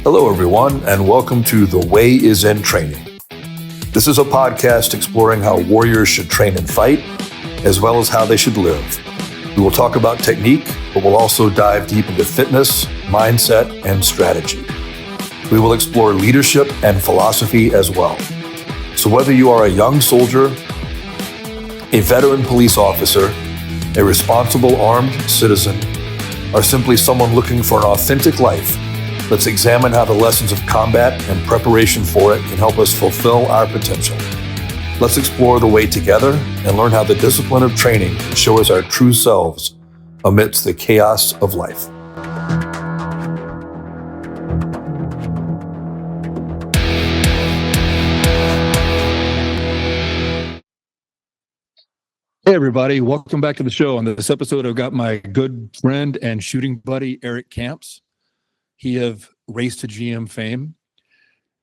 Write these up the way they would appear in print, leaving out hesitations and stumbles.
Hello, everyone, and welcome to The Way is in Training. This is a podcast exploring how warriors should train and fight, as well as how they should live. We will talk about technique, but we'll also dive deep into fitness, mindset, and strategy. We will explore leadership and philosophy as well. So whether you are a young soldier, a veteran police officer, a responsible armed citizen, or simply someone looking for an authentic life, let's examine how the lessons of combat and preparation for it can help us fulfill our potential. Let's explore the way together and learn how the discipline of training can show us our true selves amidst the chaos of life. Hey everybody, welcome back to the show. On this episode, I've got my good friend and shooting buddy, Eric Kamps. He have raced to GM fame.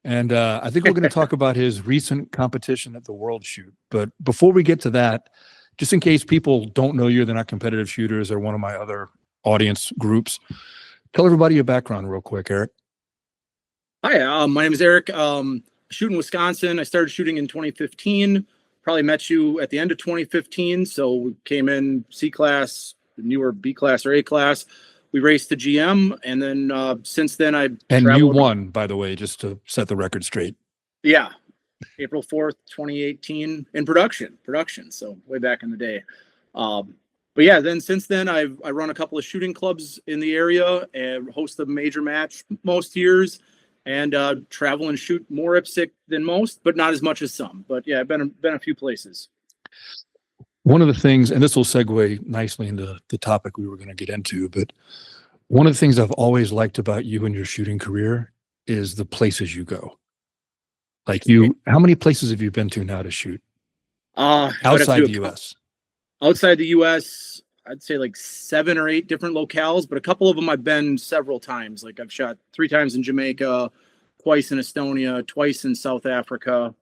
And I think we're going to talk about his recent competition at the World Shoot. But before we get to that, just in case people don't know you, they're not competitive shooters or one of my other audience groups, tell everybody your background real quick, Eric. Hi, my name is Eric. I shoot in Wisconsin. I started shooting in 2015. Probably met you at the end of 2015. So we came in C class, and you were B class or A class. We raced to GM, and then since then And you won, by the way, just to set the record straight. Yeah, April 4th, 2018 in production. So way back in the day. But yeah, then since then I run a couple of shooting clubs in the area and host a major match most years, and travel and shoot more IPSC than most, but not as much as some. But yeah, I've been a few places. One of the things, and this will segue nicely into the topic we were going to get into, but one of the things I've always liked about you and your shooting career is the places you go. Like how many places have you been to now to shoot? Outside the U.S.? Outside the U.S., I'd say like 7 or 8 different locales, but a couple of them I've been several times. Like I've shot 3 times in Jamaica, twice in Estonia, twice in South Africa.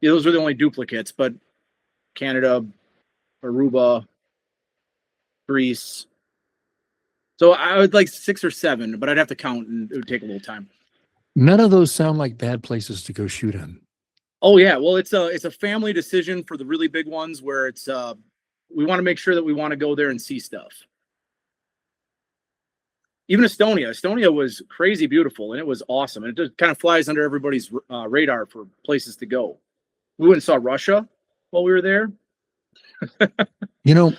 Yeah, those were the only duplicates, but Canada, Aruba, Greece. So I would like 6 or 7, but I'd have to count and it would take a little time. None of those sound like bad places to go shoot in. Oh yeah, well it's a family decision for the really big ones where it's we want to make sure that we want to go there and see stuff. Even Estonia was crazy beautiful and it was awesome, and it just kind of flies under everybody's radar for places to go. We went and saw Russia while we were there. You know,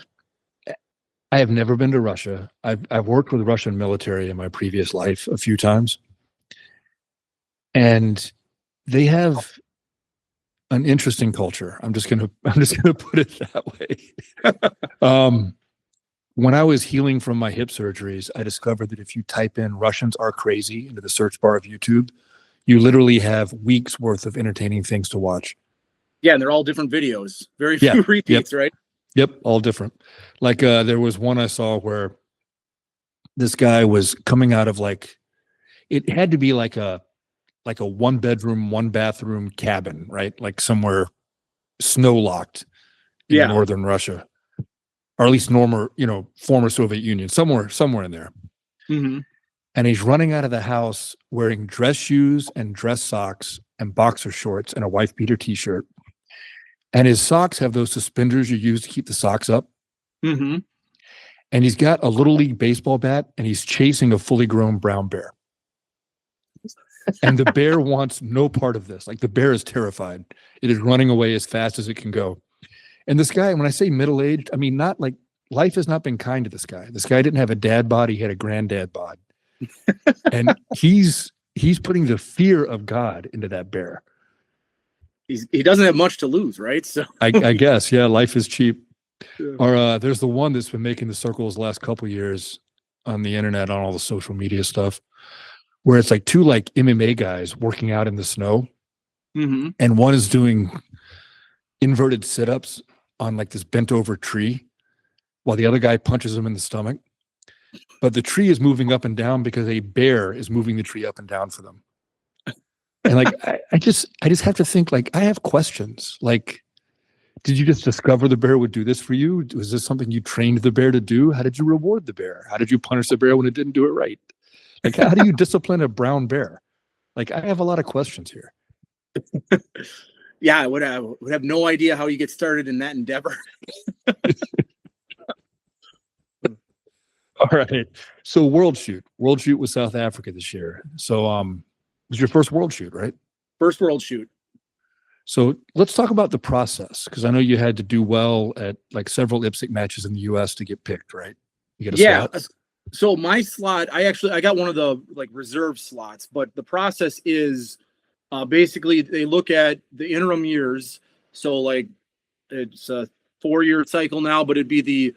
I have never been to Russia. I've worked with the Russian military in my previous life a few times, and they have an interesting culture. I'm just gonna put it that way. When I was healing from my hip surgeries, I discovered that if you type in "Russians are crazy" into the search bar of YouTube, you literally have weeks worth of entertaining things to watch. Yeah, and they're all different videos. Very few repeats, right? Yep, all different. Like there was one I saw where this guy was coming out of it had to be like a 1-bedroom, 1-bathroom cabin, right? Like somewhere snow locked in northern Russia, or at least former Soviet Union, somewhere in there. Mm-hmm. And he's running out of the house wearing dress shoes and dress socks and boxer shorts and a wife beater t-shirt. And his socks have those suspenders you use to keep the socks up. Mm-hmm. And he's got a little league baseball bat and he's chasing a fully grown brown bear. And the bear wants no part of this. Like the bear is terrified. It is running away as fast as it can go. And this guy, when I say middle-aged, I mean, not like life has not been kind to this guy. This guy didn't have a dad bod. He had a granddad bod. And he's putting the fear of God into that bear. He doesn't have much to lose, right? So I guess, yeah, life is cheap. Yeah. Or there's the one that's been making the circles the last couple of years on the internet, on all the social media stuff, where it's like 2 MMA guys working out in the snow. Mm-hmm. And one is doing inverted sit-ups on this bent over tree while the other guy punches him in the stomach. But the tree is moving up and down because a bear is moving the tree up and down for them. And I just have to think, I have questions. Did you just discover the bear would do this for you? Was this something you trained the bear to do? How did you reward the bear? How did you punish the bear when it didn't do it right? Like, how do you discipline a brown bear? Like, I have a lot of questions here. Yeah, I would have no idea how you get started in that endeavor. All right. So World Shoot was South Africa this year. So it was your first World Shoot, right? First World Shoot. So let's talk about the process, because I know you had to do well at like several IPSC matches in the US to get picked, right? You get a slot? So my slot, I got one of the like reserve slots, but the process is basically they look at the interim years. So like it's a 4-year cycle now, but it'd be the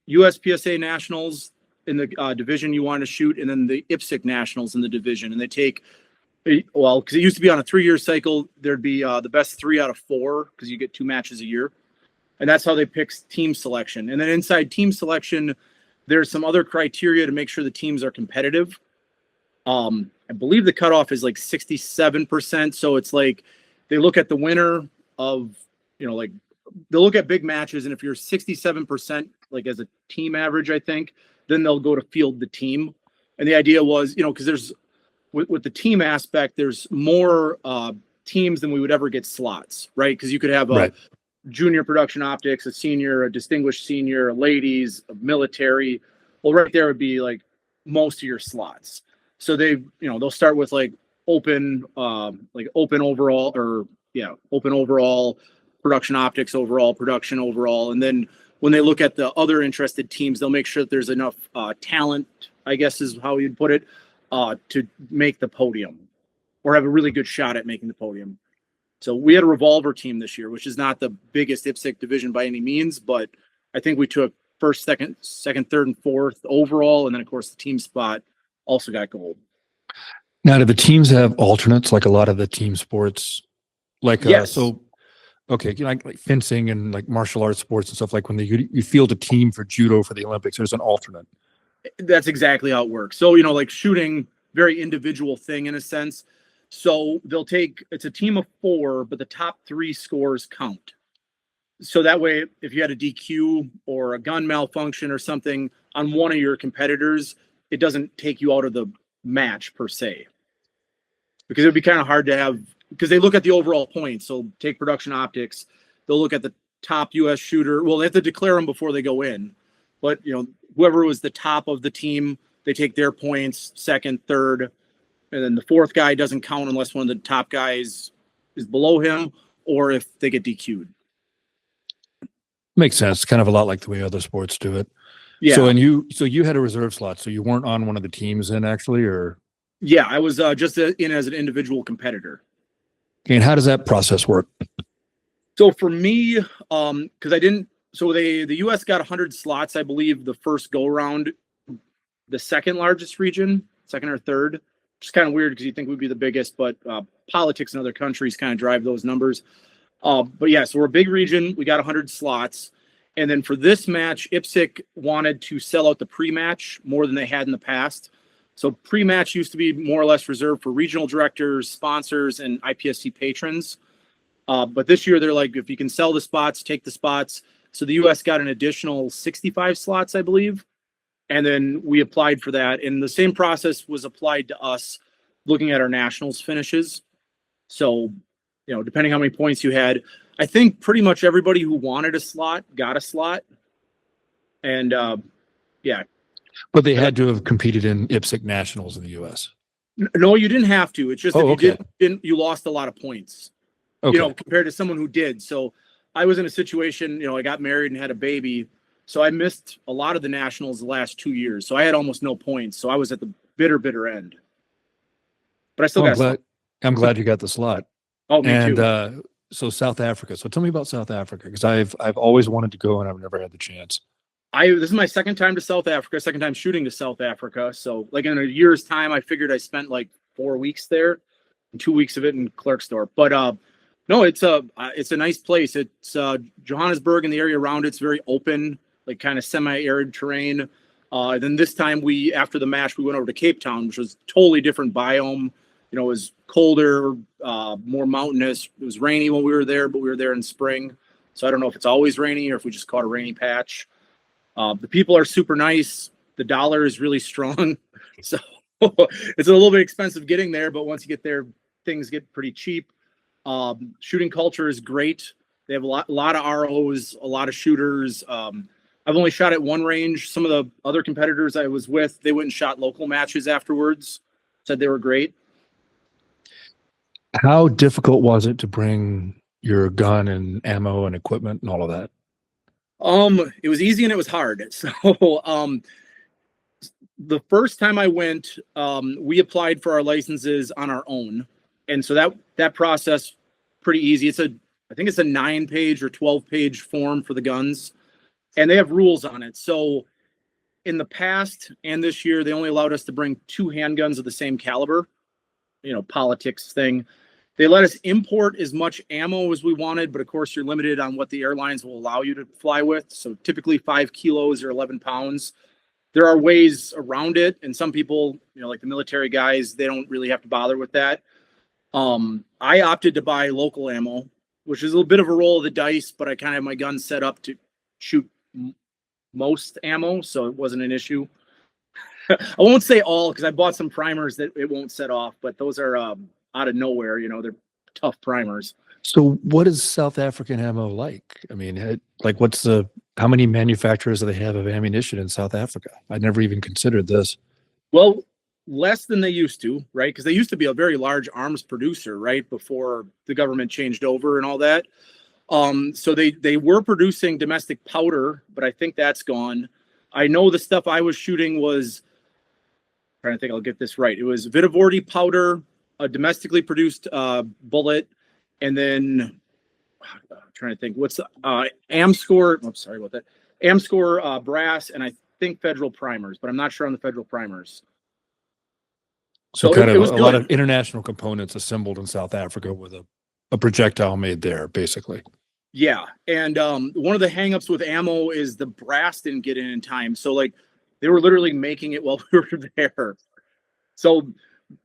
USPSA nationals in the division you want to shoot, and then the IPSC nationals in the division. And they take, well, because it used to be on a 3-year cycle, there'd be the best 3 out of 4 because you get 2 matches a year. And that's how they pick team selection. And then inside team selection, there's some other criteria to make sure the teams are competitive. I believe the cutoff is like 67%. So it's like they look at the winner of, like they'll look at big matches. And if you're 67%, like as a team average, I think, then they'll go to field the team. And the idea was, because there's with the team aspect, there's more teams than we would ever get slots, right? Because you could have a junior production optics, a senior, a distinguished senior, a ladies, a military. Well, right there would be like most of your slots. So they'll start with like open overall, open overall, production optics overall, production overall. And then when they look at the other interested teams, they'll make sure that there's enough talent, I guess is how you'd put it, to make the podium or have a really good shot at making the podium. So we had a revolver team this year, which is not the biggest IPSC division by any means, but I think we took first, second, third, and fourth overall. And then, of course, the team spot also got gold. Now, do the teams have alternates like a lot of the team sports? Like, yes. Okay, like fencing and like martial arts sports and stuff, like when you field a team for judo for the Olympics, there's an alternate. That's exactly how it works. So, like shooting, very individual thing in a sense. So they'll it's a team of 4, but the top 3 scores count. So that way, if you had a DQ or a gun malfunction or something on one of your competitors, it doesn't take you out of the match per se. Because it would be kind of hard to have, because they look at the overall points. So take production optics, they'll look at the top US shooter. Well, they have to declare them before they go in. But, whoever was the top of the team, they take their points, second, third, and then the 4th guy doesn't count unless one of the top guys is below him or if they get DQ'd. Makes sense. Kind of a lot like the way other sports do it. Yeah. So you had a reserve slot, so you weren't on one of the teams then actually, or? Yeah, I was just in as an individual competitor. And how does that process work? So for me, because I didn't, so the U.S. got 100 slots, I believe, the first go around, the second largest region, second or third. Which is kind of weird because you think we'd be the biggest, but politics in other countries kind of drive those numbers. But yeah, so we're a big region. We got 100 slots. And then for this match, IPSC wanted to sell out the pre-match more than they had in the past. So pre-match used to be more or less reserved for regional directors, sponsors, and IPSC patrons. But this year, they're like, if you can sell the spots, take the spots. So the U.S. got an additional 65 slots, I believe. And then we applied for that. And the same process was applied to us looking at our nationals finishes. So, depending how many points you had, I think pretty much everybody who wanted a slot got a slot. And yeah. But they had to have competed in IPSC nationals in the U.S. No, you didn't have to. It's just if okay. you didn't, you lost a lot of points, compared to someone who did. So I was in a situation, I got married and had a baby. So I missed a lot of the nationals the last 2 years. So I had almost no points. So I was at the bitter end. But I still got. I'm glad you got the slot. Oh, me too. So South Africa. So tell me about South Africa, because I've always wanted to go and I've never had the chance. This is my second time to South Africa, second time shooting to South Africa. So like in a year's time, I figured I spent like 4 weeks there, and 2 weeks of it in Klerksdorp. But no, it's a nice place. It's Johannesburg and the area around it's very open, like kind of semi-arid terrain. Then this time after the match, we went over to Cape Town, which was totally different biome. It was colder, more mountainous. It was rainy when we were there, but we were there in spring. So I don't know if it's always rainy or if we just caught a rainy patch. The people are super nice. The dollar is really strong. So it's a little bit expensive getting there, but once you get there, things get pretty cheap. Shooting culture is great. They have a lot of ROs, a lot of shooters. I've only shot at one range. Some of the other competitors I was with, they went and shot local matches afterwards, said they were great. How difficult was it to bring your gun and ammo and equipment and all of that? It was easy and it was hard. So, the first time I went, we applied for our licenses on our own. And so that process, pretty easy. I think it's a 9-page or 12-page form for the guns, and they have rules on it. So in the past and this year, they only allowed us to bring 2 handguns of the same caliber, politics thing. They let us import as much ammo as we wanted, but of course you're limited on what the airlines will allow you to fly with. So typically 5 kilos or 11 pounds. There are ways around it. And some people, like the military guys, they don't really have to bother with that. I opted to buy local ammo, which is a little bit of a roll of the dice, but I kind of have my gun set up to shoot most ammo, so it wasn't an issue. I won't say all, because I bought some primers that it won't set off, but those are out of nowhere. They're tough primers. So what is South African ammo like? I mean, how many manufacturers do they have of ammunition in South Africa? I never even considered this. Well, less than they used to, right? Because they used to be a very large arms producer, right? Before the government changed over and all that. So they were producing domestic powder, but I think that's gone. I know the stuff I was shooting was, I'm trying to think I'll get this right. It was Vitavorti powder, a domestically produced bullet, and then I'm trying to think what's Amscore. I'm sorry about that. Amscore brass, and I think Federal primers, but I'm not sure on the Federal primers. So kind of a lot of international components assembled in South Africa with a projectile made there, basically. Yeah. And one of the hangups with ammo is the brass didn't get in time. So they were literally making it while we were there. So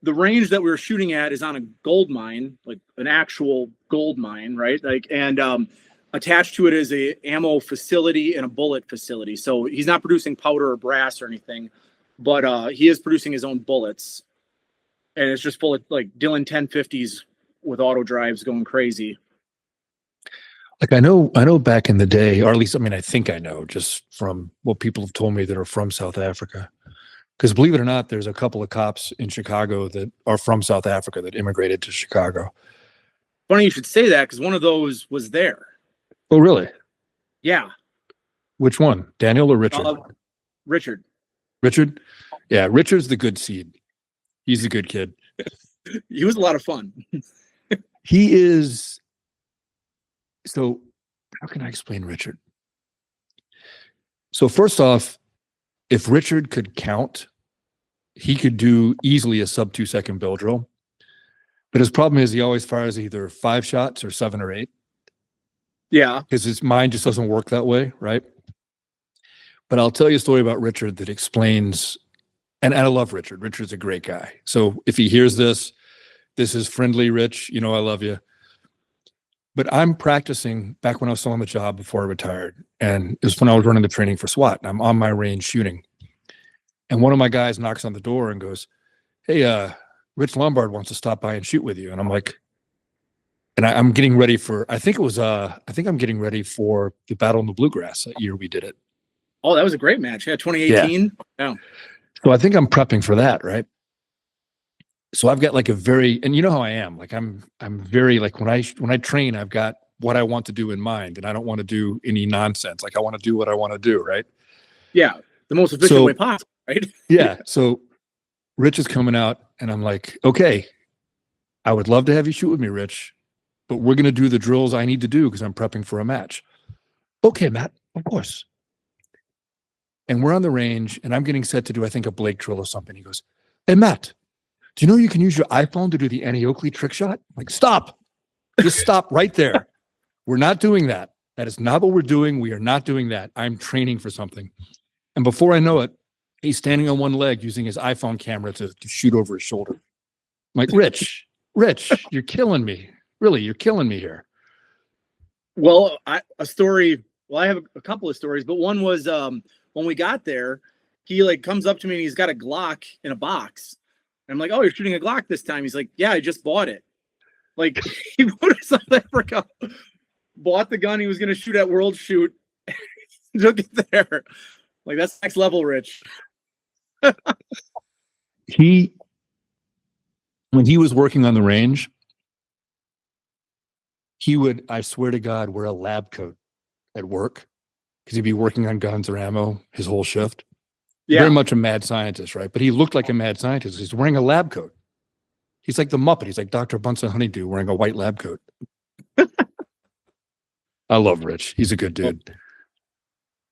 the range that we were shooting at is on a gold mine, like an actual gold mine, right? And attached to it is a ammo facility and a bullet facility. So he's not producing powder or brass or anything, but he is producing his own bullets. And it's just full of Dillon 1050s with auto drives going crazy. I know back in the day, or at least, I think I know just from what people have told me that are from South Africa. Because believe it or not, there's a couple of cops in Chicago that are from South Africa that immigrated to Chicago. Funny you should say that, because one of those was there. Oh, really? Yeah. Which one? Daniel or Richard? Richard. Richard? Yeah, Richard's the good seed. He's a good kid. He was a lot of fun. He is. So how can I explain Richard? So first off, if Richard could count, he could do easily a sub 2 second bill drill. But his problem is he always fires either 5 shots or 7 or 8. Yeah. Because his mind just doesn't work that way, right? But I'll tell you a story about Richard that explains, and I love Richard. Richard's a great guy. So if he hears this is friendly, Rich. I love you. But I'm practicing back when I was still on the job before I retired. And it was when I was running the training for SWAT. And I'm on my range shooting. And one of my guys knocks on the door and goes, "Hey, Rich Lombard wants to stop by and shoot with you." And I'm like, and I'm getting ready for, I think I'm getting ready for the Battle in the Bluegrass that year we did it. Oh, that was a great match. Yeah, 2018. Yeah. So I think I'm prepping for that, right? So I've got and you know how I am. I'm very when I train, I've got what I want to do in mind, and I don't want to do any nonsense. I want to do what I want to do, right? Yeah, the most efficient way possible, right? Yeah. So Rich is coming out, and I'm like, okay, I would love to have you shoot with me, Rich, but we're going to do the drills I need to do because I'm prepping for a match. Okay, Matt, of course. And we're on the range, and I'm getting set to do, I think, a Blake drill or something. He goes, "Hey, Matt, do you know you can use your iPhone to do the Annie Oakley trick shot?" I'm like, stop. Just stop right there. We're not doing that. That is not what we're doing. We are not doing that. I'm training for something. And before I know it, he's standing on one leg using his iPhone camera to shoot over his shoulder. I'm like, Rich, you're killing me. Really, you're killing me here. Well, I have a couple of stories, but one was when we got there, he like comes up to me and he's got a Glock in a box. And I'm like, oh, you're shooting a Glock this time? He's like, yeah, I just bought it. Like he went to South Africa, bought the gun he was going to shoot at World Shoot, took it there. Like that's next level, Rich. When he was working on the range, he would, I swear to God, wear a lab coat at work because he'd be working on guns or ammo his whole shift. Yeah. Very much a mad scientist, right? But he looked like a mad scientist. He's wearing a lab coat. He's like the Muppet. He's like Dr. Bunsen Honeydew wearing a white lab coat. I love Rich. He's a good dude.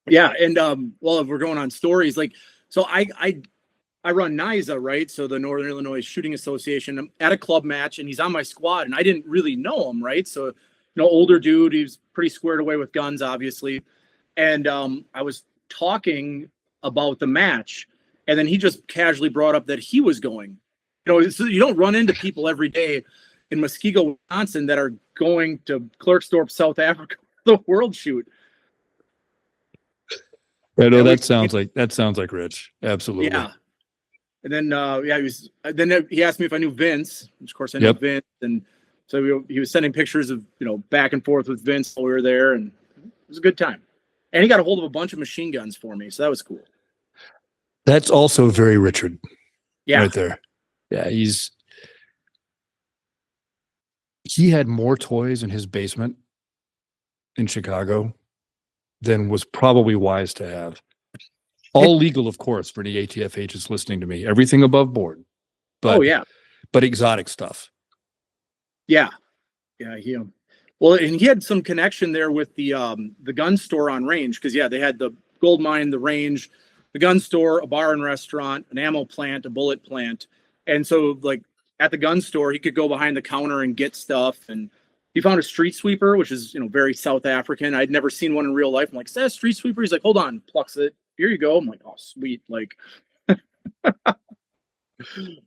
Yeah. And well, if we're going on stories, like, so I run NISA, right? So the Northern Illinois Shooting Association. I'm at a club match and he's on my squad and I didn't really know him, right? So, older dude, he's pretty squared away with guns, obviously. And I was talking about the match and then he just casually brought up that he was going. So you don't run into people every day in Muskego, Wisconsin that are going to Klerksdorp, South Africa, the World Shoot. I know that sounds like Rich. Absolutely. Yeah. And then he asked me if I knew Vince, which of course I knew Vince. And so he was sending pictures of, back and forth with Vince while we were there. And it was a good time. And he got a hold of a bunch of machine guns for me. So that was cool. That's also very Richard. Yeah. Right there. Yeah. He had more toys in his basement in Chicago than was probably wise to have. All legal, of course, for any ATF agents listening to me. Everything above board. But, but exotic stuff. Yeah. Yeah. Well, and he had some connection there with the gun store on range because they had the gold mine, the range, the gun store, a bar and restaurant, an ammo plant, a bullet plant, and so like at the gun store, he could go behind the counter and get stuff. And he found a street sweeper, which is very South African. I'd never seen one in real life. I'm like, is that a street sweeper? He's like, hold on, plucks it. Here you go. I'm like, oh, sweet. Like,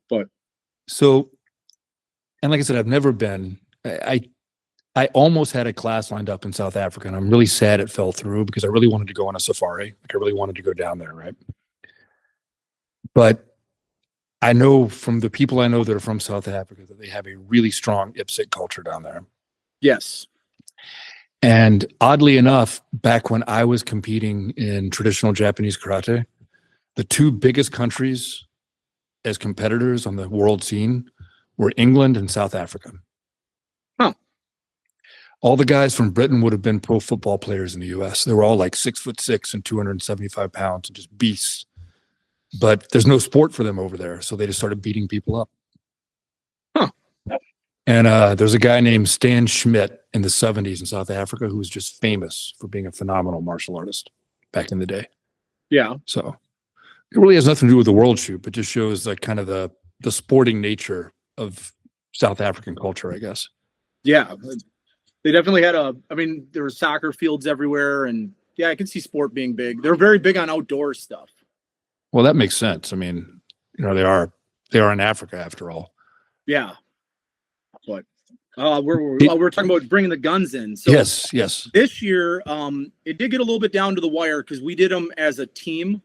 but so, and like I said, I've never been. I almost had a class lined up in South Africa, and I'm really sad it fell through because I really wanted to go on a safari. Like I really wanted to go down there, right? But I know from the people I know that are from South Africa that they have a really strong IPSC culture down there. Yes. And oddly enough, back when I was competing in traditional Japanese karate, the two biggest countries as competitors on the world scene were England and South Africa. Huh. All the guys from Britain would have been pro football players in the US. They were all like 6'6" and 275 pounds and just beasts. But there's no sport for them over there. So they just started beating people up. Huh. And there's a guy named Stan Schmidt in the 70s in South Africa who was just famous for being a phenomenal martial artist back in the day. Yeah. So it really has nothing to do with the World Shoot, but just shows like kind of the sporting nature of South African culture, I guess. Yeah. They definitely had there were soccer fields everywhere. And I can see sport being big. They're very big on outdoor stuff. Well, that makes sense. I mean, they are in Africa after all. Yeah. But we're talking about bringing the guns in. So yes. This year, it did get a little bit down to the wire because we did them as a team.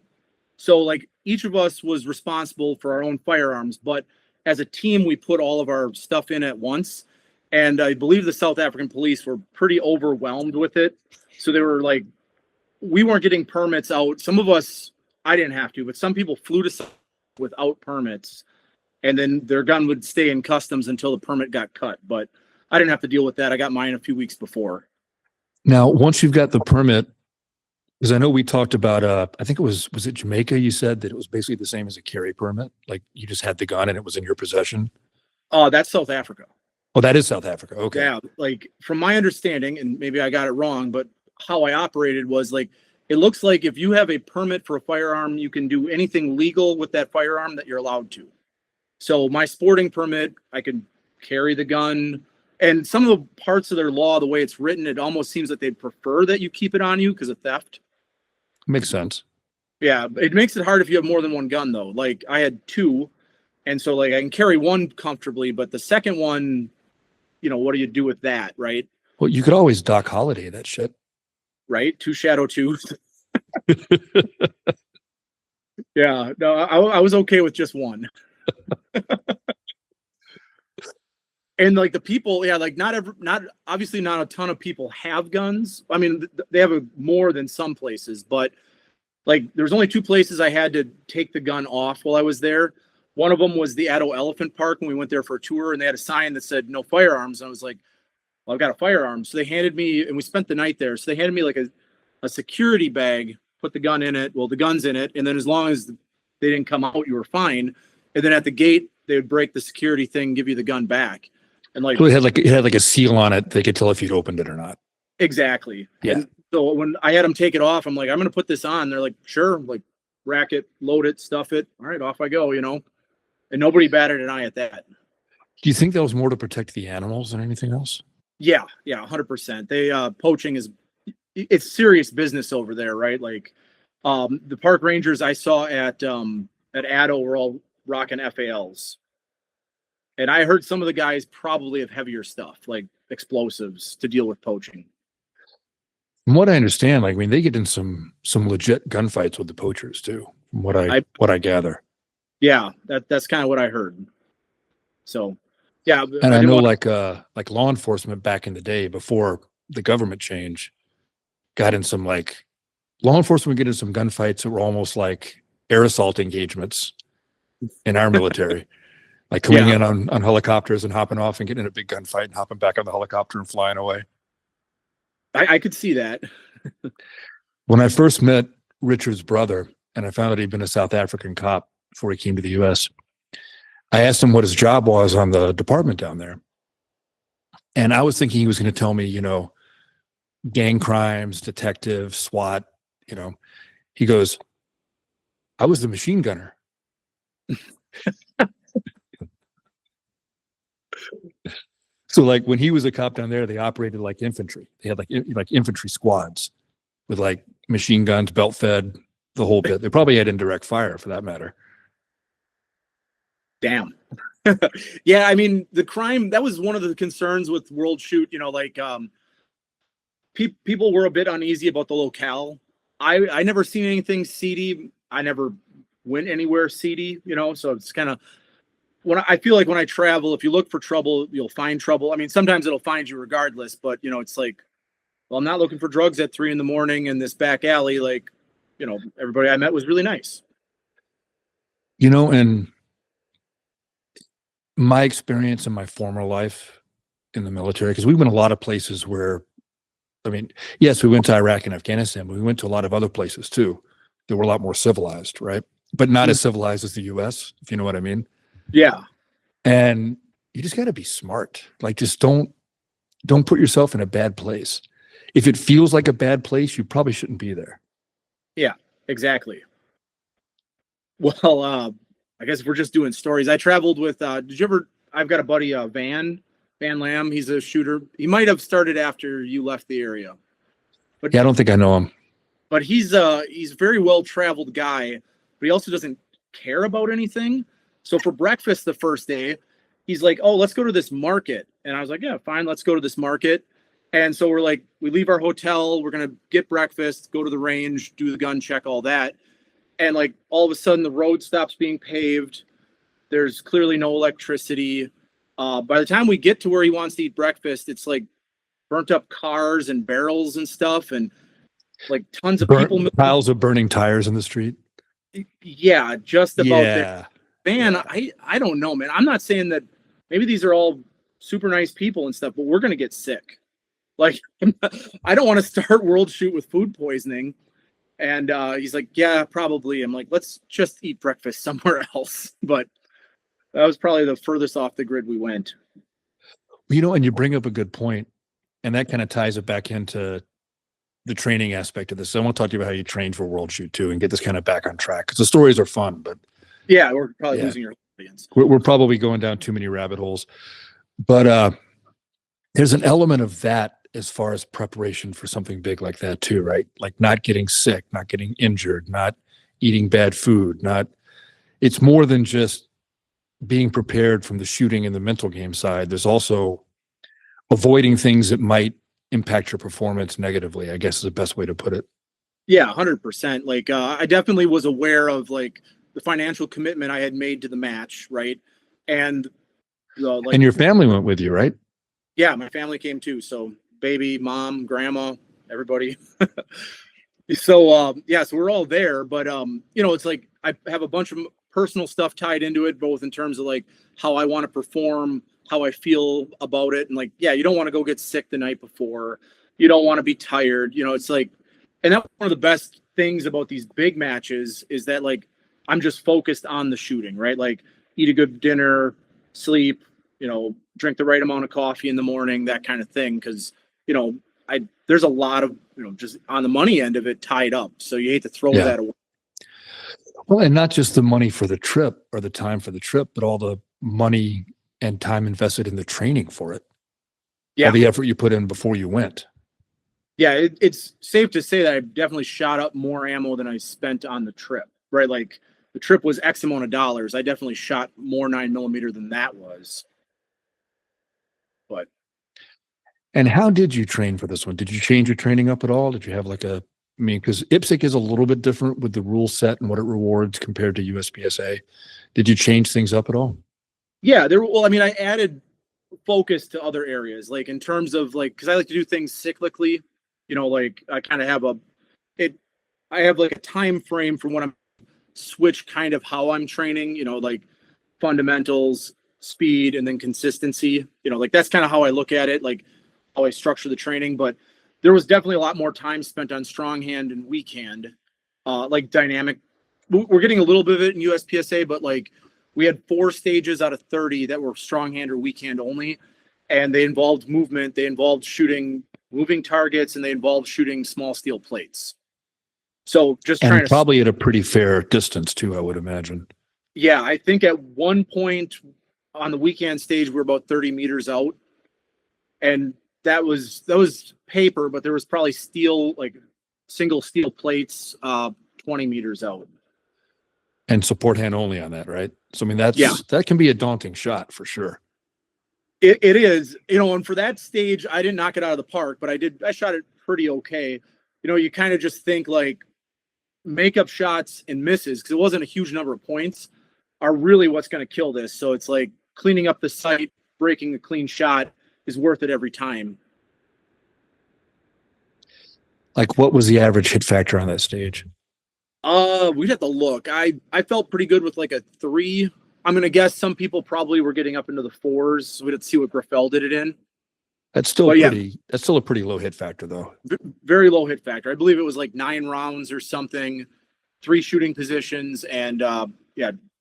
So like each of us was responsible for our own firearms, but as a team, we put all of our stuff in at once. And I believe the South African police were pretty overwhelmed with it. So they were like, we weren't getting permits out. Some of us, I didn't have to, but some people flew to without permits. And then their gun would stay in customs until the permit got cut. But I didn't have to deal with that. I got mine a few weeks before. Now, once you've got the permit, because I know we talked about, I think was it Jamaica? You said that it was basically the same as a carry permit. Like you just had the gun and it was in your possession. That's South Africa. Oh, that is South Africa. Okay. Yeah. Like from my understanding, and maybe I got it wrong, but how I operated was like, it looks like if you have a permit for a firearm, you can do anything legal with that firearm that you're allowed to. So my sporting permit, I could carry the gun. And some of the parts of their law, the way it's written, it almost seems that they'd prefer that you keep it on you because of theft. Makes sense. Yeah, it makes it hard if you have more than one gun, though. Like I had two, and so like I can carry one comfortably, but the second one, what do you do with that, right? Well, you could always Doc Holliday that shit. Right? 2 Shadow 2. Yeah, no, I was okay with just one. And like the people, yeah, like not obviously not a ton of people have guns. I mean, they have more than some places, but like there's only two places I had to take the gun off while I was there. One of them was the Addo Elephant Park when we went there for a tour, and they had a sign that said no firearms. And I was like, well, I've got a firearm. So they handed me, and we spent the night there. So they handed me like a security bag, put the gun in it. Well, the gun's in it. And then as long as they didn't come out, you were fine. And then at the gate, they would break the security thing, give you the gun back. And like, So it had like a seal on it. They could tell if you'd opened it or not. exactly. Yeah. And so when I had them take it off, I'm like, I'm going to put this on. They're like, sure. Like, rack it, load it, stuff it. All right, off I go, you know. And nobody batted an eye at that. Do you think that was more to protect the animals than anything else? Yeah, 100%. They poaching it's serious business over there, right? Like the park rangers I saw at Addo were all rocking FALs. And I heard some of the guys probably have heavier stuff, like explosives, to deal with poaching. From what I understand, like, I mean, they get in some legit gunfights with the poachers too, from what I gather. Yeah, that's kind of what I heard. So, yeah. And I know like law enforcement back in the day before the government change got in some, like, law enforcement would get in some gunfights that were almost like air assault engagements in our military. Like coming in on helicopters and hopping off and getting in a big gunfight and hopping back on the helicopter and flying away. I could see that. When I first met Richard's brother and I found that he'd been a South African cop before he came to the U.S., I asked him what his job was on the department down there. And I was thinking he was going to tell me, you know, gang crimes, detective, SWAT, you know. He goes, I was the machine gunner. So like when he was a cop down there, they operated like infantry. They had like infantry squads with like machine guns, belt fed, the whole bit. They probably had indirect fire for that matter. Damn. Yeah, I mean, the crime, that was one of the concerns with World Shoot, you know, like people were a bit uneasy about the locale. I never seen anything seedy. I never went anywhere seedy, you know, so it's kind of, I feel like when I travel, if you look for trouble, you'll find trouble. I mean, sometimes it'll find you regardless, but you know, it's like, well, I'm not looking for drugs at 3 a.m. in this back alley. Like, you know, everybody I met was really nice. You know, and my experience in my former life in the military, because we went a lot of places where, I mean, yes, we went to Iraq and Afghanistan, but we went to a lot of other places too that were a lot more civilized, right? But not as civilized as the US, if you know what I mean. Yeah. And you just got to be smart. Like, just don't put yourself in a bad place. If it feels like a bad place, you probably shouldn't be there. Yeah, exactly. Well, I guess if we're just doing stories, I traveled with, I've got a buddy, Van Lam. He's a shooter. He might have started after you left the area. But yeah, I don't think I know him. But he's a very well-traveled guy, but he also doesn't care about anything. So for breakfast the first day, he's like, oh, let's go to this market. And I was like, yeah, fine, let's go to this market. And so we're like, we leave our hotel, we're going to get breakfast, go to the range, do the gun check, all that. And like all of a sudden the road stops being paved. There's clearly no electricity. By the time we get to where he wants to eat breakfast, it's like burnt up cars and barrels and stuff. And like tons of people. Piles of burning tires in the street. Yeah, just about there. Man, I don't know, man. I'm not saying that maybe these are all super nice people and stuff, but we're going to get sick. Like, I don't want to start World Shoot with food poisoning. And he's like, yeah, probably. I'm like, let's just eat breakfast somewhere else. But that was probably the furthest off the grid we went. You know, and you bring up a good point, and that kind of ties it back into the training aspect of this. So I want to talk to you about how you trained for World Shoot too and get this kind of back on track, because the stories are fun, but yeah, we're probably losing your audience. We're probably going down too many rabbit holes. But there's an element of that as far as preparation for something big like that too, right? Like not getting sick, not getting injured, not eating bad food, it's more than just being prepared from the shooting and the mental game side. There's also avoiding things that might impact your performance negatively, I guess is the best way to put it. Yeah, 100%. Like, I definitely was aware of like the financial commitment I had made to the match, right? And like, And your family went with you, right? yeah, my family came too. So baby, mom, grandma, everybody. So yeah, so we're all there, but it's like I have a bunch of personal stuff tied into it, both in terms of like how I want to perform, how I feel about it, and like, yeah, you don't want to go get sick the night before. You don't want to be tired. It's like, and that's one of the best things about these big matches is that like I'm just focused on the shooting, right? Like eat a good dinner, sleep, drink the right amount of coffee in the morning, that kind of thing. Because there's a lot of just on the money end of it tied up, so you hate to throw that away. Well, and not just the money for the trip or the time for the trip, but all the money and time invested in the training for it. Yeah, all the effort you put in before you went. Yeah, it's safe to say that I definitely shot up more ammo than I spent on the trip, right? Like the trip was X amount of dollars. I definitely shot more 9mm than that was. But And how did you train for this one? Did you change your training up at all? Did you have because IPSC is a little bit different with the rule set and what it rewards compared to USPSA. Did you change things up at all? Yeah, I added focus to other areas, like in terms of like, because I like to do things cyclically, like I kind of have I have like a time frame for when I'm switch kind of how I'm training, like fundamentals, speed, and then consistency, like that's kind of how I look at it, like how I structure the training. But there was definitely a lot more time spent on strong hand and weak hand, like dynamic. We're getting a little bit of it in USPSA, but like we had 4 stages out of 30 that were strong hand or weak hand only. And they involved movement. They involved shooting moving targets, and they involved shooting small steel plates. So just and trying to probably at a pretty fair distance too, I would imagine. Yeah, I think at one point on the weekend stage, we're about 30 meters out. And that was paper, but there was probably steel, like single steel plates, 20 meters out. And support hand only on that, right? So, that can be a daunting shot for sure. It is, and for that stage, I didn't knock it out of the park, but I shot it pretty okay. You kind of just think like makeup shots and misses, because it wasn't a huge number of points, are really what's going to kill this. So it's like cleaning up the sight, breaking a clean shot is worth it every time. Like, what was the average hit factor on that stage? We'd have to look. I felt pretty good with like a 3. I'm going to guess some people probably were getting up into the 4s. So we'd have to see what Graffel did it in. That's still a pretty low hit factor though. Very low hit factor. I believe it was like 9 rounds or something, 3 shooting positions, and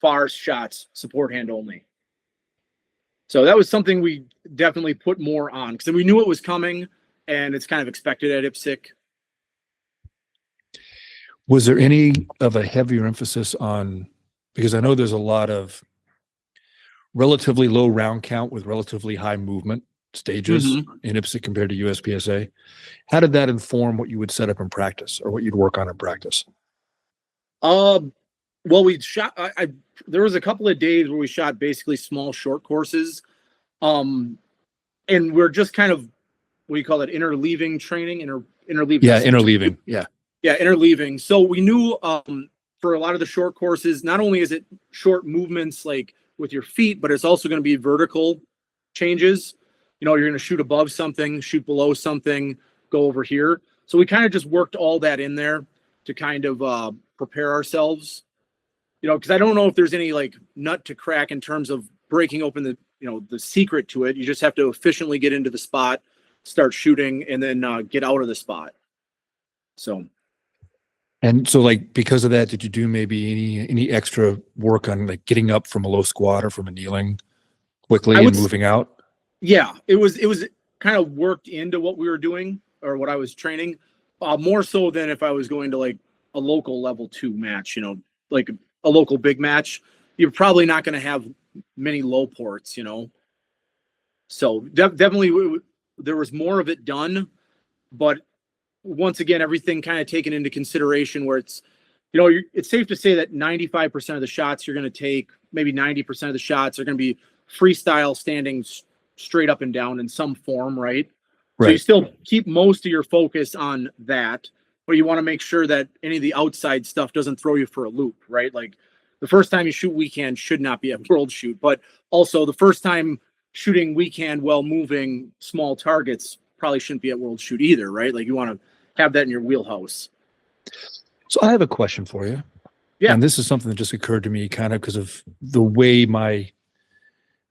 far shots, support hand only. So that was something we definitely put more on, because we knew it was coming, and it's kind of expected at IPSC. Was there any of a heavier emphasis on, because I know there's a lot of relatively low round count with relatively high movement stages in IPSC compared to USPSA. How did that inform what you would set up in practice or what you'd work on in practice? Well, we shot, there was a couple of days where we shot basically small short courses. And we're just kind of, what do you call it? Interleaving training, interleaving. Yeah. Interleaving. Yeah. Yeah. Interleaving. So we knew, for a lot of the short courses, not only is it short movements, like with your feet, but it's also going to be vertical changes. You're going to shoot above something, shoot below something, go over here. So we kind of just worked all that in there to kind of prepare ourselves, because I don't know if there's any like nut to crack in terms of breaking open the secret to it. You just have to efficiently get into the spot, start shooting, and then get out of the spot. And so, like, because of that, did you do maybe any extra work on like getting up from a low squat or from a kneeling quickly and moving out? Yeah, it was kind of worked into what we were doing or what I was training, more so than if I was going to like a local level 2 match, like a local big match. You're probably not going to have many low ports, So definitely there was more of it done, but once again, everything kind of taken into consideration where it's, it's safe to say that 95% of the shots you're going to take, maybe 90% of the shots are going to be freestyle, standing straight up and down in some form, right? So you still keep most of your focus on that, but you want to make sure that any of the outside stuff doesn't throw you for a loop, right? Like the first time you shoot weekend should not be a world shoot, but also the first time shooting weekend while moving small targets probably shouldn't be at world shoot either, right? Like you want to have that in your wheelhouse. So I have a question for you. Yeah. And this is something that just occurred to me kind of because of the way my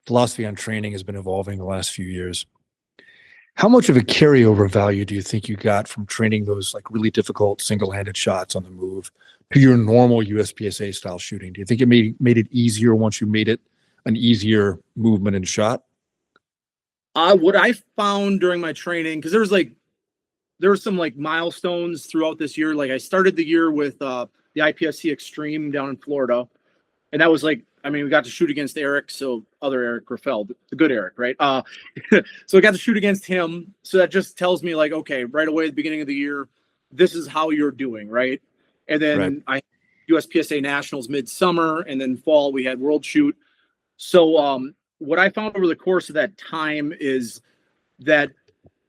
philosophy on training has been evolving the last few years. How much of a carryover value do you think you got from training those like really difficult single-handed shots on the move to your normal USPSA style shooting? Do you think it made it easier once you made it an easier movement and shot? What I found during my training, because there were some like milestones throughout this year. Like I started the year with the IPSC Extreme down in Florida, and that was like, I mean, we got to shoot against Eric, so other Eric Raffel, the good Eric, right? So I got to shoot against him. So that just tells me like, okay, right away at the beginning of the year, this is how you're doing, right? And then I USPSA Nationals midsummer, and then fall we had World Shoot. So what I found over the course of that time is that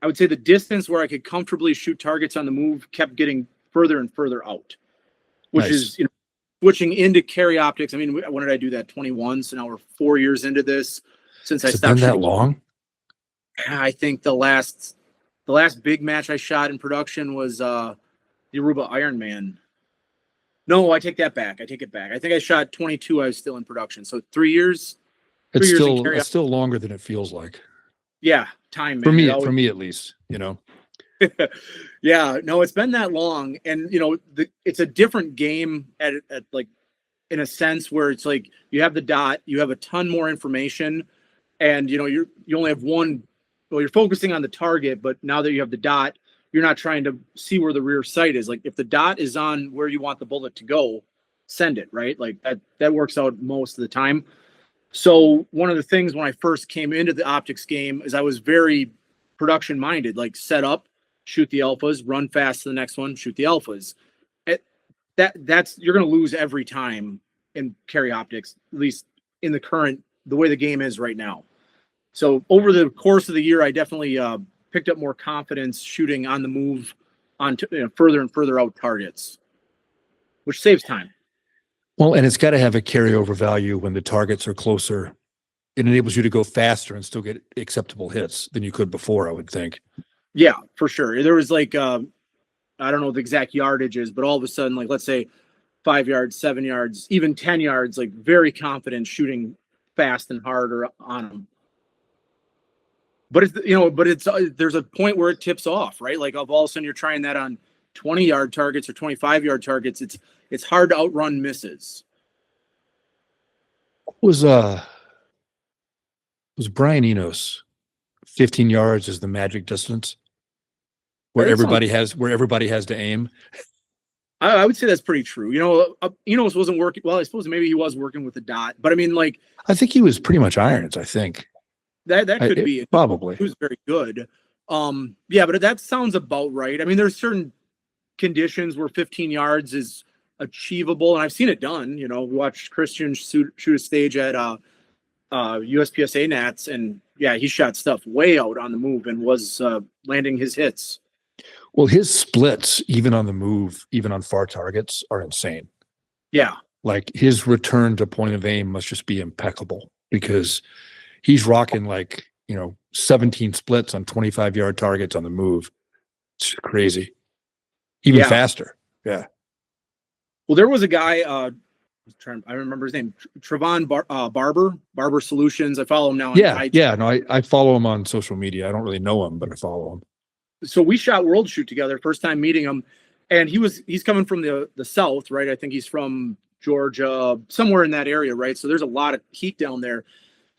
I would say the distance where I could comfortably shoot targets on the move kept getting further and further out, which is, you know, switching into carry optics. I mean, when did I do that? 21. So now we're 4 years into this since I stopped. Been that long? I think the last big match I shot in production was the Aruba Ironman. No, I take that back. I take it back. I think I shot 22. I was still in production. So 3 years. It's still longer than it feels like. Yeah, time, man. For me at least, you know. Yeah, no, it's been that long, and you know, it's a different game at like, in a sense where it's like you have the dot, you have a ton more information, and you know you only have one. Well, you're focusing on the target, but now that you have the dot, you're not trying to see where the rear sight is. Like if the dot is on where you want the bullet to go, send it, right? Like that works out most of the time. So one of the things when I first came into the optics game is I was very production minded, like set up, shoot the alphas, run fast to the next one, shoot the alphas. That's you're going to lose every time in carry optics, at least in the way the game is right now. So over the course of the year, I definitely picked up more confidence shooting on the move on further and further out targets, which saves time. Well, and it's got to have a carryover value when the targets are closer. It enables you to go faster and still get acceptable hits than you could before, I would think. Yeah, for sure. There was like, I don't know what the exact yardage is, but all of a sudden, like, let's say 5 yards, 7 yards, even 10 yards, like very confident shooting fast and harder on them. But it's there's a point where it tips off, right? Like all of a sudden you're trying that on 20-yard targets or 25-yard targets. It's hard to outrun misses. Was Brian Enos 15 yards is the magic distance where everybody has to aim? I would say that's pretty true. You know, Enos wasn't working. Well, I suppose maybe he was working with the dot, but I mean, like, I think he was pretty much irons. I think that could be probably. He was very good. Yeah, but that sounds about right. I mean, there's certain conditions where 15 yards is achievable, and I've seen it done. You know, we watched Christian shoot a stage at USPSA Nats, and yeah, he shot stuff way out on the move and was landing his hits. Well, his splits, even on the move, even on far targets, are insane. Yeah, like his return to point of aim must just be impeccable because he's rocking 17 splits on 25-yard targets on the move. It's crazy. Even faster. Yeah. Well, there was a guy, I remember his name, Trevon Barber Solutions. I follow him now on IG. Yeah. No, I follow him on social media. I don't really know him, but I follow him. So we shot World Shoot together, first time meeting him. And he's coming from the South, right? I think he's from Georgia, somewhere in that area, right? So there's a lot of heat down there.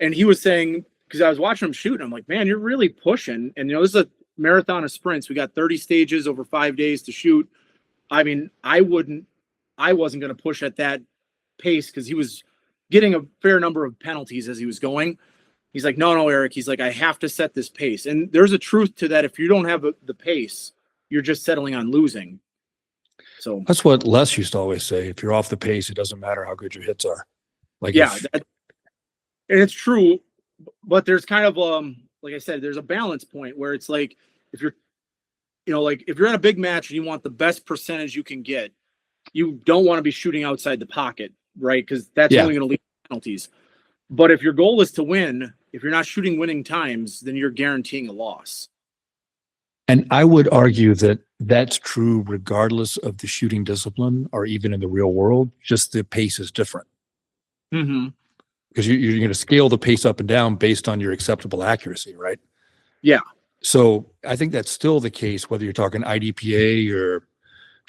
And he was saying, because I was watching him shoot, and I'm like, man, you're really pushing. And, this is a marathon of sprints. We got 30 stages over 5 days to shoot. I mean, I wasn't going to push at that pace because he was getting a fair number of penalties as he was going. He's like, no, Eric. He's like, I have to set this pace. And there's a truth to that. If you don't have the pace, you're just settling on losing. So that's what Les used to always say. If you're off the pace, it doesn't matter how good your hits are. And it's true. But there's kind of, like I said, there's a balance point where it's like, if you're like if you're in a big match and you want the best percentage you can get, you don't want to be shooting outside the pocket, right? Because that's only going to lead to penalties. But if your goal is to win, if you're not shooting winning times, then you're guaranteeing a loss. And I would argue that that's true regardless of the shooting discipline or even in the real world, just the pace is different. Mm-hmm. Because you're going to scale the pace up and down based on your acceptable accuracy, right? Yeah. So I think that's still the case, whether you're talking IDPA or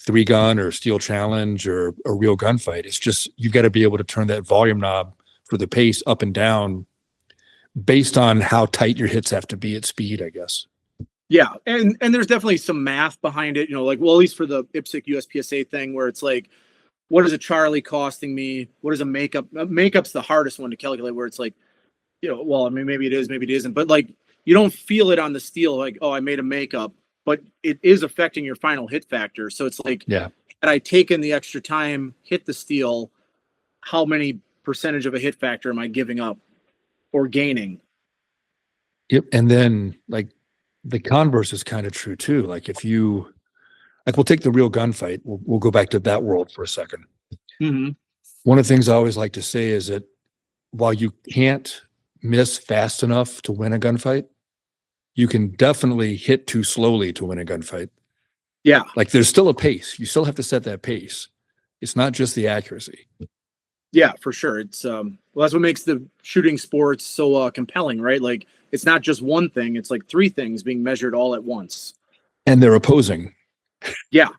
3-gun or steel challenge or a real gunfight. It's just, you've got to be able to turn that volume knob for the pace up and down based on how tight your hits have to be at speed, I guess. Yeah. And there's definitely some math behind it, well, at least for the IPSC USPSA thing, where it's like, what is a Charlie costing me? What is a makeup? Makeup's the hardest one to calculate, where it's like, well, I mean, maybe it is, maybe it isn't, but like, you don't feel it on the steel, like, oh, I made a makeup, but it is affecting your final hit factor. So it's like, had I taken the extra time, hit the steel, how many percentage of a hit factor am I giving up or gaining? Yep. And then like the converse is kind of true too. Like if you, like we'll take the real gunfight. We'll go back to that world for a second. Mm-hmm. One of the things I always like to say is that while you can't miss fast enough to win a gunfight, you can definitely hit too slowly to win a gunfight. Yeah. Like there's still a pace. You still have to set that pace. It's not just the accuracy. Yeah, for sure. It's well, that's what makes the shooting sports so compelling, right? Like it's not just one thing, it's like 3 things being measured all at once. And they're opposing. Yeah.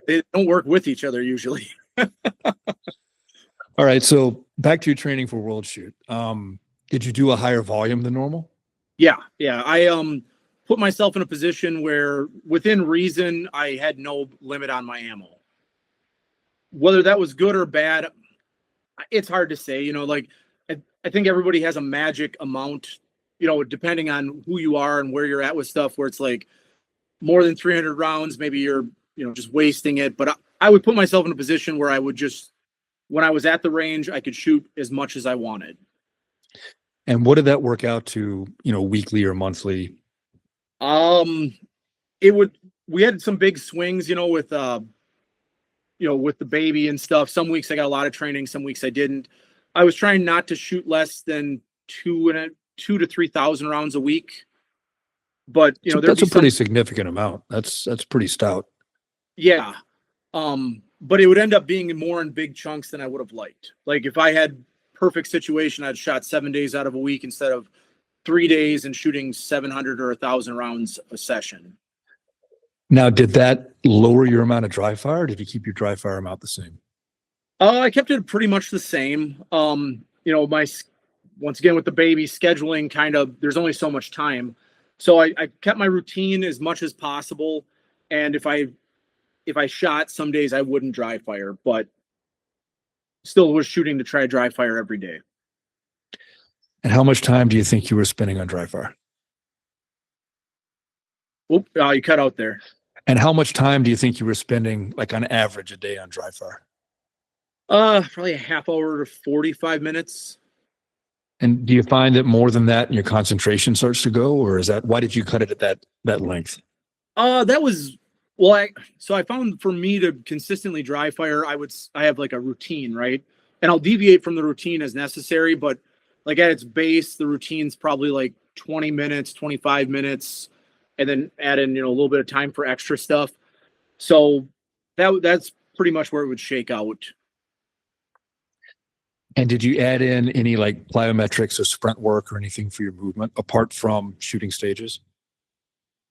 They don't work with each other usually. All right. So back to your training for World Shoot. Did you do a higher volume than normal? Yeah. I put myself in a position where within reason I had no limit on my ammo. Whether that was good or bad, it's hard to say. Like I think everybody has a magic amount, depending on who you are and where you're at with stuff, where it's like more than 300 rounds, maybe you're, just wasting it. But I would put myself in a position where I would just, when I was at the range, I could shoot as much as I wanted. And what did that work out to, weekly or monthly? We had some big swings, with the baby and stuff. Some weeks I got a lot of training, some weeks I didn't. I was trying not to shoot less than 2,000 to 3,000 rounds a week. But so that's a pretty significant amount. That's pretty stout. Yeah. But it would end up being more in big chunks than I would have liked. Like if I had perfect situation, I'd shot 7 days out of a week instead of 3 days and shooting 700 or 1,000 rounds a session. Now, did that lower your amount of dry fire? Or did you keep your dry fire amount the same? I kept it pretty much the same. Once again, with the baby scheduling, there's only so much time. So I kept my routine as much as possible. And if I shot, some days I wouldn't dry fire, but still was shooting to try to dry fire every day. And how much time do you think you were spending on dry fire? Oop, you cut out there. And how much time do you think you were spending, like on average, a day on dry fire? Probably a half hour to 45 minutes. And do you find that more than that, your concentration starts to go, or why did you cut it at that length? That was, well, I found for me to consistently dry fire, I have like a routine, right? And I'll deviate from the routine as necessary, but like at its base, the routine's probably like 20 minutes, 25 minutes, and then add in, a little bit of time for extra stuff. So that's pretty much where it would shake out. And did you add in any like plyometrics or sprint work or anything for your movement apart from shooting stages?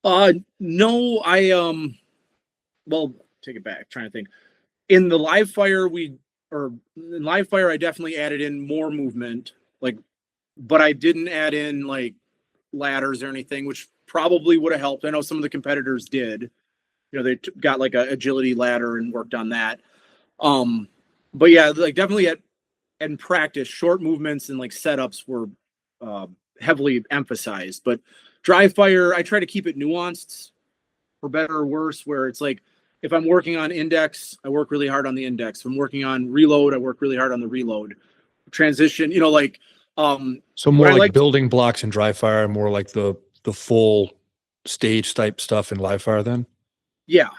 No, well, take it back. Trying to think. In live fire, I definitely added in more movement, but I didn't add in like ladders or anything, which probably would have helped. I know some of the competitors did. They got like a agility ladder and worked on that. But yeah, like definitely in practice, short movements and like setups were heavily emphasized. But dry fire, I try to keep it nuanced, for better or worse, where it's like if I'm working on index, I work really hard on the index. If I'm working on reload, I work really hard on the reload. Transition, so more like building blocks in dry fire, more like the full stage type stuff in live fire then? Yeah.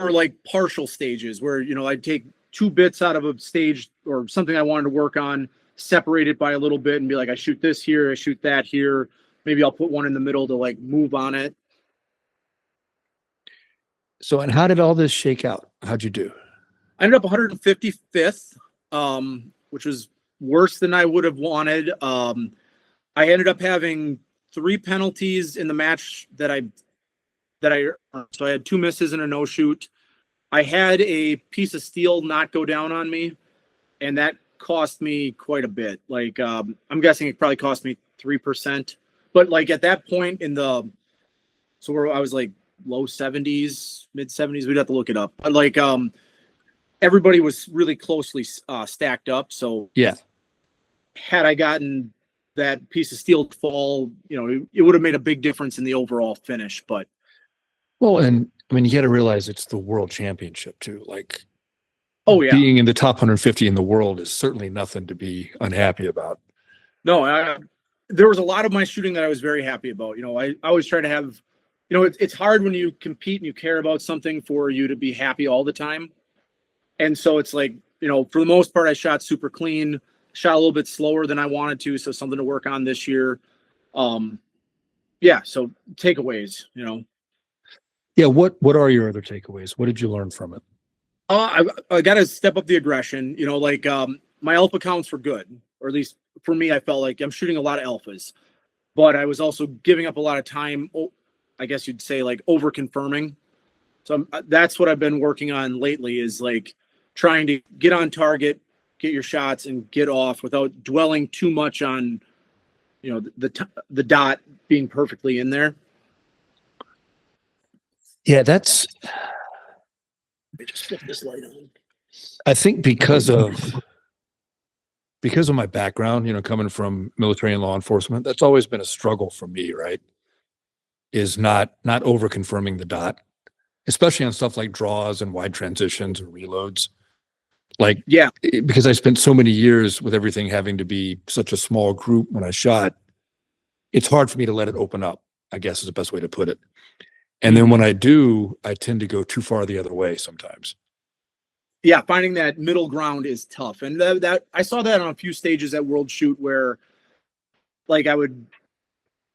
Or like partial stages where, you know, I'd take 2 bits out of a stage or something I wanted to work on, separate it by a little bit and be like, I shoot this here, I shoot that here. Maybe I'll put one in the middle to like move on it. So, and how did all this shake out? How'd you do? I ended up 155th, which was worse than I would have wanted. I ended up having 3 penalties in the match so I had 2 misses and a no shoot. I had a piece of steel not go down on me, and that cost me quite a bit. Like, I'm guessing it probably cost me 3%. But like at that point so where I was like low 70s, mid 70s, we'd have to look it up. But like, everybody was really closely stacked up. So yeah, had I gotten that piece of steel to fall, you know, it would have made a big difference in the overall finish. But well, and I mean, you got to realize it's the world championship too. Like, oh yeah, being in the top 150 in the world is certainly nothing to be unhappy about. No, there was a lot of my shooting that I was very happy about. You know, I always try to have, you know, it's hard when you compete and you care about something for you to be happy all the time. And so it's like, you know, for the most part, I shot super clean, shot a little bit slower than I wanted to. So something to work on this year. Yeah. So takeaways, you know. Yeah. What are your other takeaways? What did you learn from it? I got to step up the aggression, you know, like, my alpha counts were good, or at least for me, I felt like I'm shooting a lot of alphas, but I was also giving up a lot of time. I guess you'd say like over confirming. So that's what I've been working on lately is like trying to get on target, get your shots and get off without dwelling too much on, you know, the dot being perfectly in there. Yeah, Let me just flip this light on. I think because of my background, you know, coming from military and law enforcement, that's always been a struggle for me, right? Is not over confirming the dot, especially on stuff like draws and wide transitions or reloads. Like, yeah, because I spent so many years with everything having to be such a small group when I shot, it's hard for me to let it open up, I guess is the best way to put it. And then when I do, I tend to go too far the other way sometimes. Yeah, finding that middle ground is tough. And that I saw that on a few stages at World Shoot where like I would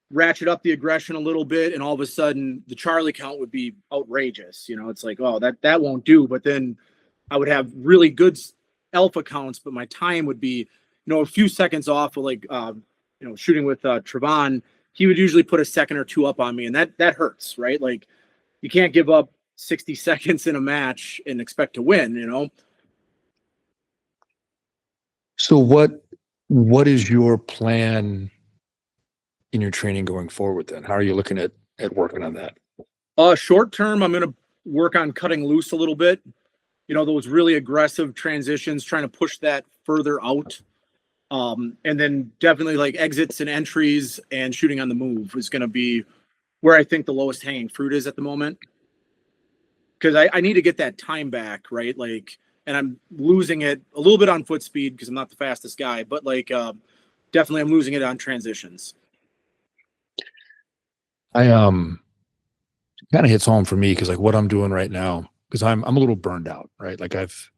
ratchet up the aggression a little bit and all of a sudden the Charlie count would be outrageous. You know, it's like, oh, that won't do. But then I would have really good alpha counts, but my time would be, you know, a few seconds off of like, you know, shooting with Trevon. He would usually put a second or 2 up on me, and that hurts, right? Like, you can't give up 60 seconds in a match and expect to win, you know? So what is your plan in your training going forward then? How are you looking at working on that? Short term, I'm going to work on cutting loose a little bit. You know, those really aggressive transitions, trying to push that further out. And then definitely like exits and entries and shooting on the move is going to be where I think the lowest hanging fruit is at the moment. Because I need to get that time back, right? Like, and I'm losing it a little bit on foot speed because I'm not the fastest guy, but like definitely I'm losing it on transitions. I kind of hits home for me because like what I'm doing right now, because I'm a little burned out, right? Like I've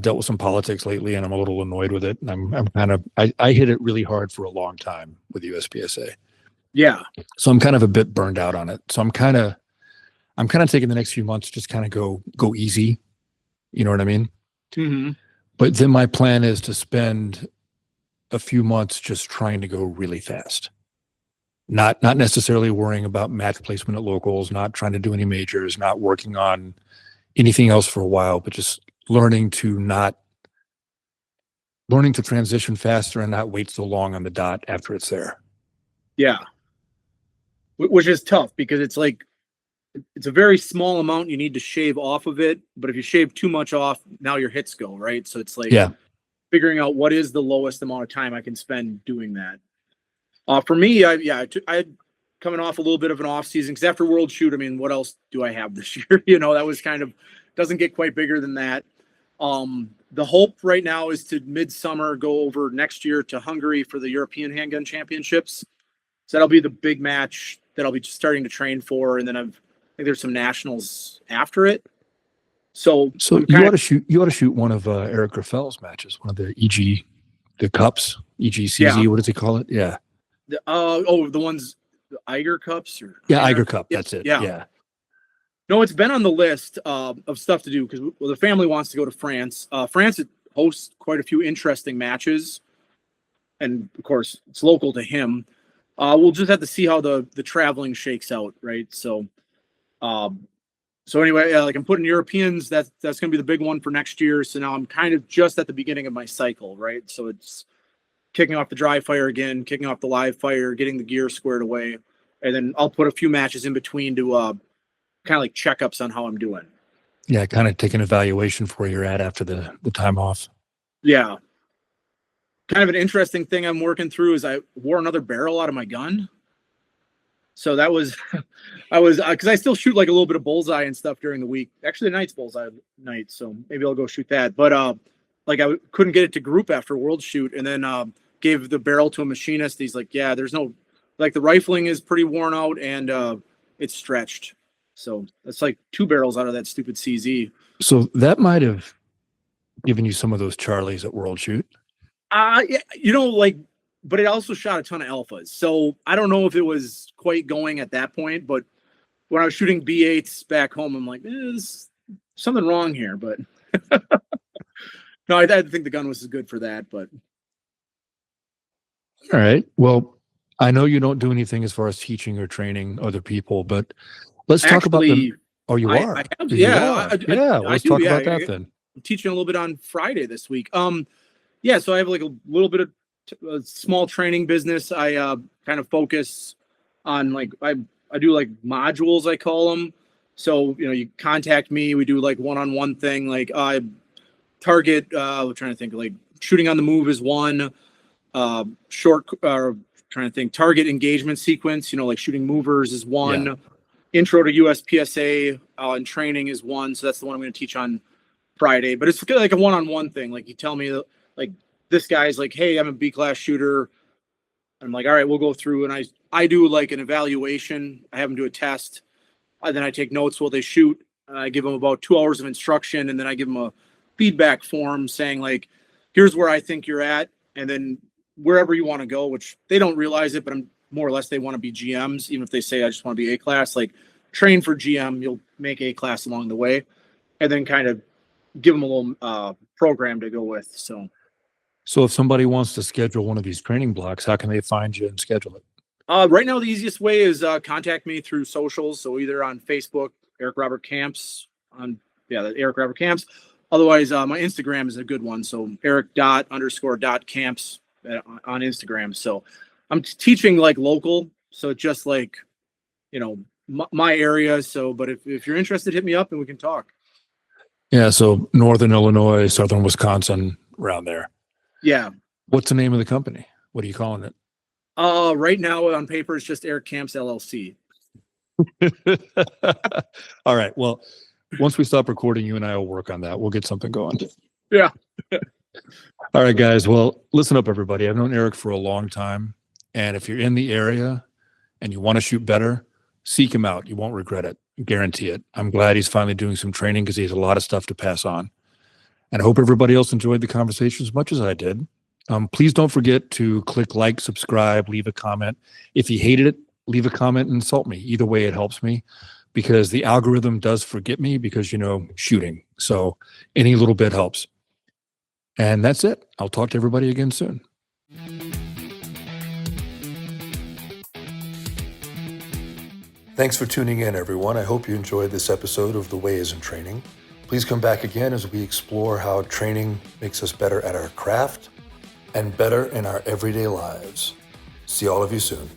dealt with some politics lately and I'm a little annoyed with it. And I'm kind of I hit it really hard for a long time with USPSA. Yeah. So I'm kind of a bit burned out on it. So I'm kind of taking the next few months, just kind of go easy. You know what I mean? Mm-hmm. But then my plan is to spend a few months just trying to go really fast. Not necessarily worrying about match placement at locals, not trying to do any majors, not working on anything else for a while, but just learning to transition faster and not wait so long on the dot after it's there. Yeah. Which is tough because it's like, it's a very small amount you need to shave off of it. But if you shave too much off, now your hits go, right? So it's like figuring out what is the lowest amount of time I can spend doing that. For me, I coming off a little bit of an off season because after World Shoot, I mean, what else do I have this year? You know, that was kind of, doesn't get quite bigger than that. The hope right now is to midsummer go over next year to Hungary for the European Handgun Championships. So that'll be the big match that I'll be starting to train for, and then I think there's some nationals after it. So you ought to shoot one of Eric Graffel's matches, one of the the cups, EGCZ. What does he call it? Yeah. The ones, the Eiger Cups, or Eiger Cup. That's it. Yeah. No, it's been on the list of stuff to do because the family wants to go to France. France hosts quite a few interesting matches, and of course, it's local to him. We'll just have to see how the traveling shakes out, right? So anyway, like I'm putting Europeans. That's going to be the big one for next year. So now I'm kind of just at the beginning of my cycle, right? So it's kicking off the dry fire again, kicking off the live fire, getting the gear squared away, and then I'll put a few matches in between to kind of like checkups on how I'm doing. Yeah, kind of take an evaluation for where you're at after the time off. Yeah. Kind of an interesting thing I'm working through is I wore another barrel out of my gun. So that was, because I still shoot like a little bit of bullseye and stuff during the week. Actually, the night's bullseye night, so maybe I'll go shoot that. But like I couldn't get it to group after World Shoot, and then gave the barrel to a machinist. He's like, yeah, there's no, like the rifling is pretty worn out and it's stretched. So it's like 2 barrels out of that stupid CZ. So that might have given you some of those Charlies at World Shoot. Yeah, but it also shot a ton of alphas. So I don't know if it was quite going at that point, but when I was shooting B8s back home, I'm like, there's something wrong here. But no, I think the gun was good for that. But all right. Well, I know you don't do anything as far as teaching or training other people, but let's talk about them. Oh, you are? I have, let's talk about that then. I'm teaching a little bit on Friday this week. So I have like a little bit of a small training business. I kind of focus on like I do like modules, I call them. So you contact me, we do like one-on-one thing. Like I target. We're trying to think, like shooting on the move is one. Trying to think, target engagement sequence. Like shooting movers is one. Yeah. Intro to USPSA and training is one. So that's the one I'm going to teach on Friday. But it's like a one-on-one thing. Like you tell me like. This guy's like, hey, I'm a B-class shooter. I'm like, all right, we'll go through. And I do like an evaluation. I have them do a test. Then I take notes while they shoot. I give them about 2 hours of instruction. And then I give them a feedback form saying like, here's where I think you're at. And then wherever you want to go, which they don't realize it, but I'm more or less, they want to be GMs. Even if they say, I just want to be A-class, like train for GM, you'll make A-class along the way. And then kind of give them a little program to go with. So if somebody wants to schedule one of these training blocks, how can they find you and schedule it? Right now, the easiest way is contact me through socials. So either on Facebook, Eric Robert Kamps, Eric Robert Kamps. Otherwise, my Instagram is a good one. So Eric._.Kamps on Instagram. So I'm teaching like local. So just like, my area. So, but if you're interested, hit me up and we can talk. Yeah. So Northern Illinois, Southern Wisconsin, around there. Yeah. What's the name of the company? What are you calling it? Right now on paper, it's just Eric Kamps LLC. All right. Well, once we stop recording, you and I will work on that. We'll get something going. Yeah. All right, guys. Well, listen up, everybody. I've known Eric for a long time. And if you're in the area and you want to shoot better, seek him out. You won't regret it. Guarantee it. I'm glad he's finally doing some training because he has a lot of stuff to pass on. And I hope everybody else enjoyed the conversation as much as I did. Please don't forget to click like, subscribe, leave a comment. If you hated it, leave a comment and insult me. Either way, it helps me because the algorithm does forget me because, shooting. So any little bit helps. And that's it. I'll talk to everybody again soon. Thanks for tuning in, everyone. I hope you enjoyed this episode of The Way is in Training. Please come back again as we explore how training makes us better at our craft and better in our everyday lives. See all of you soon.